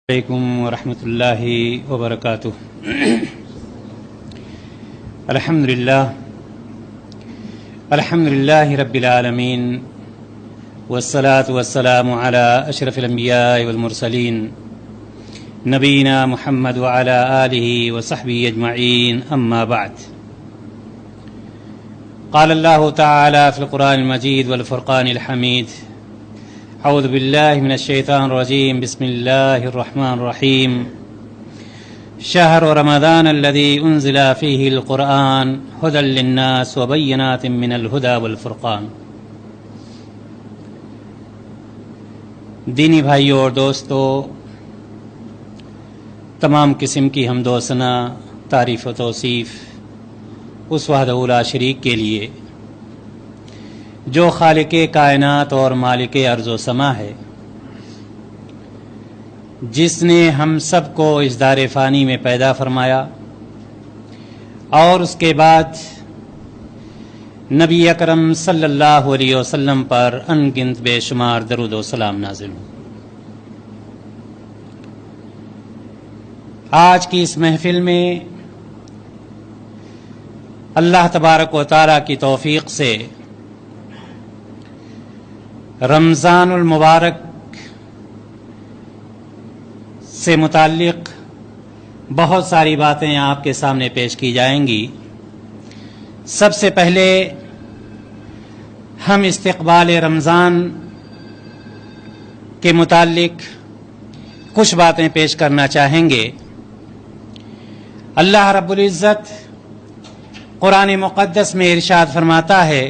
علیکم ورحمۃ اللہ وبرکاتہ۔ الحمد للہ رب العالمین والصلاة والسلام علی اشرف الانبیاء والمرسلین نبینا محمد وعلی آلہ وصحبہ اجمعین، اما بعد۔ قال اللہ تعالی فی القرآن المجید والفرقان الحمید، اعوذ باللہ من الشیطان الرجیم، بسم اللہ الرحمن الرحیم۔ شہر رمضان الذی انزل فیہ القرآن ھدی للناس وبینات من الھدی والفرقان۔ دینی بھائیوں اور دوستو، تمام قسم کی حمد و ثنا، تعریف و توصیف اس وحدہ لا شریک کے لیے جو خالق کائنات اور مالک ارض و سما ہے، جس نے ہم سب کو اس دار فانی میں پیدا فرمایا اور اس کے بعد نبی اکرم صلی اللہ علیہ وسلم پر ان گنت بے شمار درود و سلام نازل ہو۔ آج کی اس محفل میں اللہ تبارک و تعالیٰ کی توفیق سے رمضان المبارک سے متعلق بہت ساری باتیں آپ کے سامنے پیش کی جائیں گی۔ سب سے پہلے ہم استقبال رمضان کے متعلق کچھ باتیں پیش کرنا چاہیں گے۔ اللہ رب العزت قرآن مقدس میں ارشاد فرماتا ہے،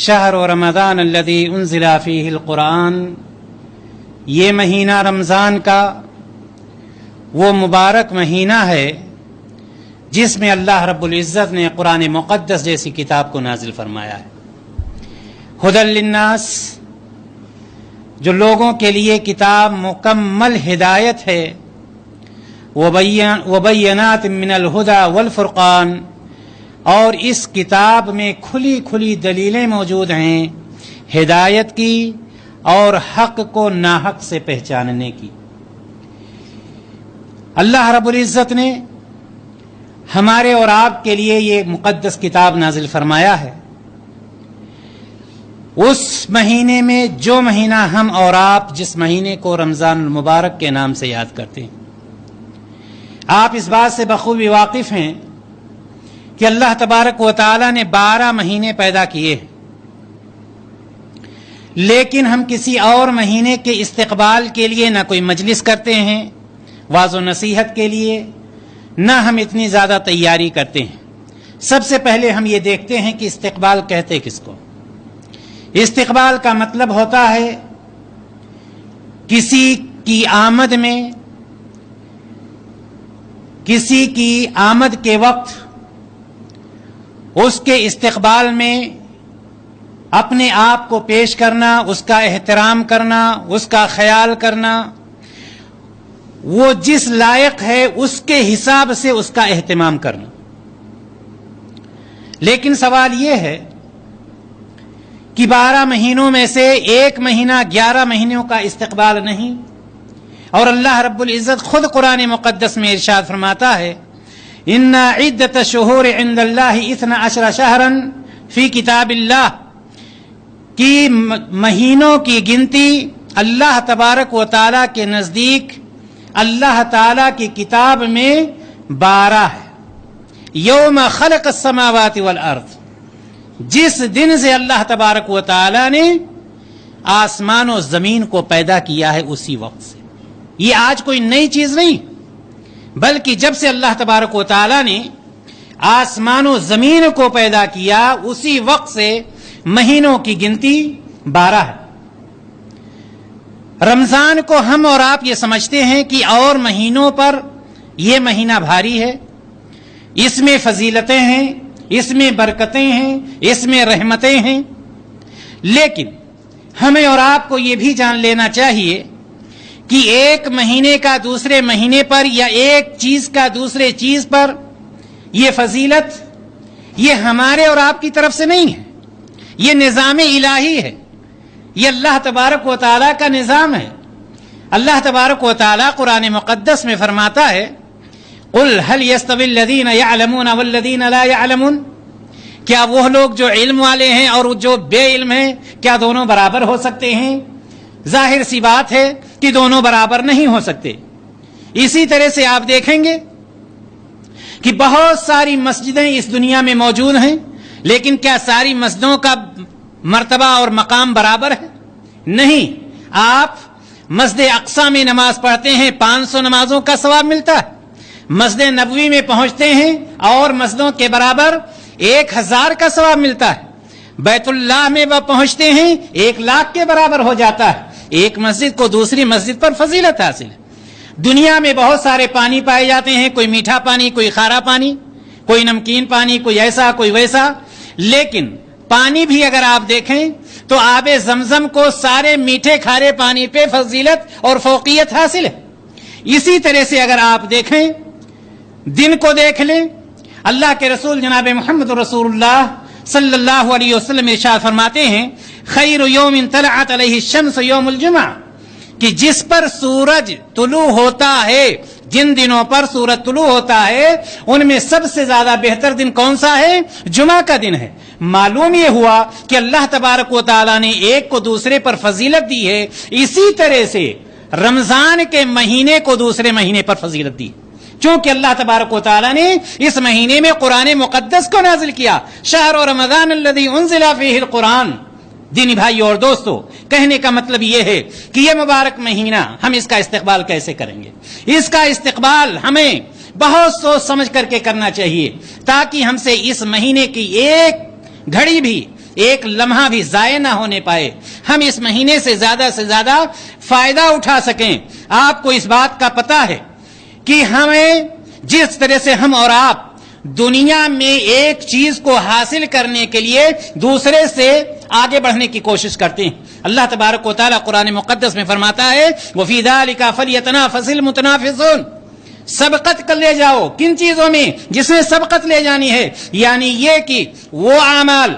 شہر رمضان الذی انزل فیہ القرآن، یہ مہینہ رمضان کا وہ مبارک مہینہ ہے جس میں اللہ رب العزت نے قرآن مقدس جیسی کتاب کو نازل فرمایا ہے۔ ھدی للناس، جو لوگوں کے لیے کتاب مکمل ہدایت ہے، وبینات من الھدی والفرقان، اور اس کتاب میں کھلی کھلی دلیلیں موجود ہیں ہدایت کی اور حق کو ناحق سے پہچاننے کی۔ اللہ رب العزت نے ہمارے اور آپ کے لیے یہ مقدس کتاب نازل فرمایا ہے۔ اس مہینے میں جو مہینہ ہم اور آپ جس مہینے کو رمضان المبارک کے نام سے یاد کرتے ہیں، آپ اس بات سے بخوبی واقف ہیں کہ اللہ تبارک و تعالی نے 12 مہینے پیدا کیے، لیکن ہم کسی اور مہینے کے استقبال کے لیے نہ کوئی مجلس کرتے ہیں واعظ و نصیحت کے لیے، نہ ہم اتنی زیادہ تیاری کرتے ہیں۔ سب سے پہلے ہم یہ دیکھتے ہیں کہ استقبال کہتے کس کو۔ استقبال کا مطلب ہوتا ہے کسی کی آمد میں، کسی کی آمد کے وقت اس کے استقبال میں اپنے آپ کو پیش کرنا، اس کا احترام کرنا، اس کا خیال کرنا، وہ جس لائق ہے اس کے حساب سے اس کا اہتمام کرنا۔ لیکن سوال یہ ہے کہ 12 مہینوں میں سے ایک مہینہ 11 مہینوں کا استقبال نہیں، اور اللہ رب العزت خود قرآن مقدس میں ارشاد فرماتا ہے، ان عدت الشہور عند اللہ 12 شہرا فی کتاب اللہ، کی مہینوں کی گنتی اللہ تبارک و تعالیٰ کے نزدیک اللہ تعالیٰ کی کتاب میں 12 ہے۔ یوم خلق السماوات والارض، جس دن سے اللہ تبارک و تعالیٰ نے آسمان و زمین کو پیدا کیا ہے اسی وقت سے۔ یہ آج کوئی نئی چیز نہیں، بلکہ جب سے اللہ تبارک و تعالیٰ نے آسمان و زمین کو پیدا کیا اسی وقت سے مہینوں کی گنتی 12 ہے۔ رمضان کو ہم اور آپ یہ سمجھتے ہیں کہ اور مہینوں پر یہ مہینہ بھاری ہے، اس میں فضیلتیں ہیں، اس میں برکتیں ہیں، اس میں رحمتیں ہیں، لیکن ہمیں اور آپ کو یہ بھی جان لینا چاہیے کہ ایک مہینے کا دوسرے مہینے پر یا ایک چیز کا دوسرے چیز پر یہ فضیلت یہ ہمارے اور آپ کی طرف سے نہیں ہے، یہ نظام الہی ہے، یہ اللہ تبارک و تعالیٰ کا نظام ہے۔ اللہ تبارک و تعالی قرآن مقدس میں فرماتا ہے قل هل يستوي الذين يعلمون والذين لا يعلمون، کیا وہ لوگ جو علم والے ہیں اور جو بے علم ہیں کیا دونوں برابر ہو سکتے ہیں؟ ظاہر سی بات ہے کہ دونوں برابر نہیں ہو سکتے۔ اسی طرح سے آپ دیکھیں گے کہ بہت ساری مسجدیں اس دنیا میں موجود ہیں، لیکن کیا ساری مسجدوں کا مرتبہ اور مقام برابر ہے؟ نہیں۔ آپ مسجد اقصی میں نماز پڑھتے ہیں 500 نمازوں کا ثواب ملتا ہے، مسجد نبوی میں پہنچتے ہیں اور مسجدوں کے برابر 1000 کا ثواب ملتا ہے، بیت اللہ میں وہ پہنچتے ہیں 1,00,000 کے برابر ہو جاتا ہے۔ ایک مسجد کو دوسری مسجد پر فضیلت حاصل ہے۔ دنیا میں بہت سارے پانی پائے جاتے ہیں، کوئی میٹھا پانی، کوئی کھارا پانی، کوئی نمکین پانی، کوئی ایسا کوئی ویسا، لیکن پانی بھی اگر آپ دیکھیں تو آب زمزم کو سارے میٹھے کھارے پانی پہ فضیلت اور فوقیت حاصل ہے۔ اسی طرح سے اگر آپ دیکھیں، دن کو دیکھ لیں، اللہ کے رسول جناب محمد رسول اللہ صلی اللہ علیہ وسلم ارشاد فرماتے ہیں خیر یوم طلعت علیہ الشمس یوم الجمعہ، کہ جس پر سورج طلوع ہوتا ہے، جن دنوں پر سورج طلوع ہوتا ہے ان میں سب سے زیادہ بہتر دن کون سا ہے؟ جمعہ کا دن ہے۔ معلوم یہ ہوا کہ اللہ تبارک و تعالی نے ایک کو دوسرے پر فضیلت دی ہے، اسی طرح سے رمضان کے مہینے کو دوسرے مہینے پر فضیلت دی، چونکہ اللہ تبارک و تعالی نے اس مہینے میں قرآن مقدس کو نازل کیا۔ شہر رمضان الذی انزل فیہ القرآن۔ دینی بھائی اور دوستو، کہنے کا مطلب یہ ہے کہ یہ مبارک مہینہ ہم اس کا استقبال کیسے کریں گے؟ اس کا استقبال ہمیں بہت سوچ سمجھ کر کے کرنا چاہیے، تاکہ ہم سے اس مہینے کی ایک گھڑی بھی، ایک لمحہ بھی ضائع نہ ہونے پائے، ہم اس مہینے سے زیادہ فائدہ اٹھا سکیں۔ آپ کو اس بات کا پتہ ہے کہ ہمیں جس طرح سے ہم اور آپ دنیا میں ایک چیز کو حاصل کرنے کے لیے دوسرے سے آگے بڑھنے کی کوشش کرتے ہیں، اللہ تبارک و تعالیٰ قرآن مقدس میں فرماتا ہے وَفِي ذَلِكَ فَلْيَتَنَافَسِ الْمُتَنَافِسُونَ، سبقت کر لے جاؤ، کن چیزوں میں؟ جس میں سبقت لے جانی ہے، یعنی یہ کہ وہ اعمال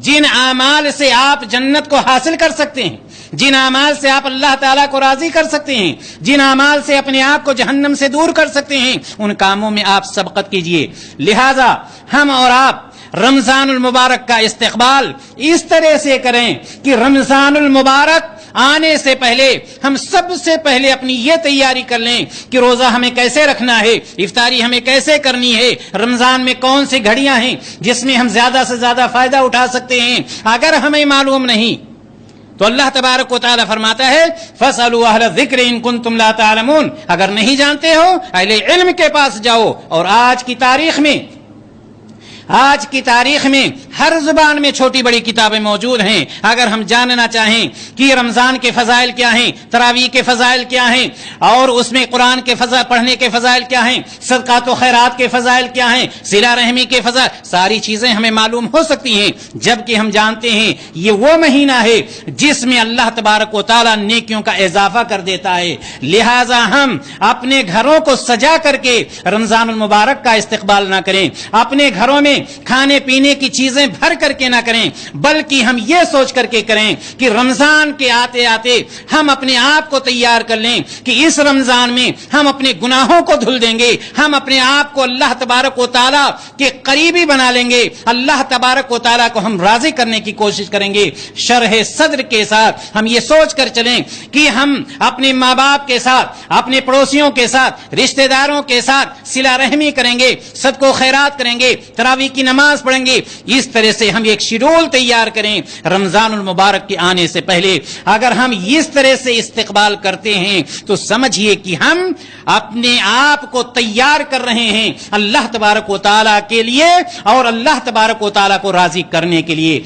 جن اعمال سے آپ جنت کو حاصل کر سکتے ہیں، جن اعمال سے آپ اللہ تعالیٰ کو راضی کر سکتے ہیں، جن اعمال سے اپنے آپ کو جہنم سے دور کر سکتے ہیں، ان کاموں میں آپ سبقت کیجئے۔ لہذا ہم اور آپ رمضان المبارک کا استقبال اس طرح سے کریں کہ رمضان المبارک آنے سے پہلے ہم سب سے پہلے اپنی یہ تیاری کر لیں کہ روزہ ہمیں کیسے رکھنا ہے، افطاری ہمیں کیسے کرنی ہے، رمضان میں کون سی گھڑیاں ہیں جس میں ہم زیادہ سے زیادہ فائدہ اٹھا سکتے ہیں۔ اگر ہمیں معلوم نہیں تو اللہ تبارک و تعالیٰ فرماتا ہے فَاسْأَلُوا أَهْلَ الذِّكْرِ إِن كُنتُمْ لَا تَعْلَمُونَ، اگر نہیں جانتے ہو اہل علم کے پاس جاؤ۔ اور آج کی تاریخ میں ہر زبان میں چھوٹی بڑی کتابیں موجود ہیں، اگر ہم جاننا چاہیں کہ رمضان کے فضائل کیا ہیں، تراویح کے فضائل کیا ہیں، اور اس میں قرآن کے فضائل پڑھنے کے فضائل کیا ہیں، صدقات و خیرات کے فضائل کیا ہیں، صلہ رحمی کے فضائل، ساری چیزیں ہمیں معلوم ہو سکتی ہیں، جبکہ ہم جانتے ہیں یہ وہ مہینہ ہے جس میں اللہ تبارک و تعالیٰ نیکیوں کا اضافہ کر دیتا ہے۔ لہٰذا ہم اپنے گھروں کو سجا کر کے رمضان المبارک کا استقبال نہ کریں، اپنے گھروں میں کھانے پینے کی چیزیں بھر کر کے نہ کریں، بلکہ ہم یہ سوچ کر کے کریں کہ رمضان کے آتے آتے ہم اپنے آپ کو تیار کر لیں کہ اس رمضان میں ہم اپنے گناہوں کو دھل دیں گے، ہم اپنے آپ کو اللہ تبارک و تعالیٰ کے قریبی بنا لیں گے، اللہ تبارک و تعالیٰ کو ہم راضی کرنے کی کوشش کریں گے۔ شرح صدر کے ساتھ ہم یہ سوچ کر چلیں کہ ہم اپنے ماں باپ کے ساتھ، اپنے پڑوسیوں کے ساتھ، رشتہ داروں کے ساتھ صلہ رحمی کریں گے، صدقہ و خیرات کریں گے، تراویح کی نماز پڑھیں گے۔ اس طرح سے ہم ایک شیڈول تیار کریں رمضان المبارک کے آنے سے پہلے۔ اگر ہم اس طرح سے استقبال کرتے ہیں تو سمجھیے کہ ہم اپنے آپ کو تیار کر رہے ہیں اللہ تبارک و تعالیٰ کے لیے اور اللہ تبارک و تعالیٰ کو راضی کرنے کے لیے۔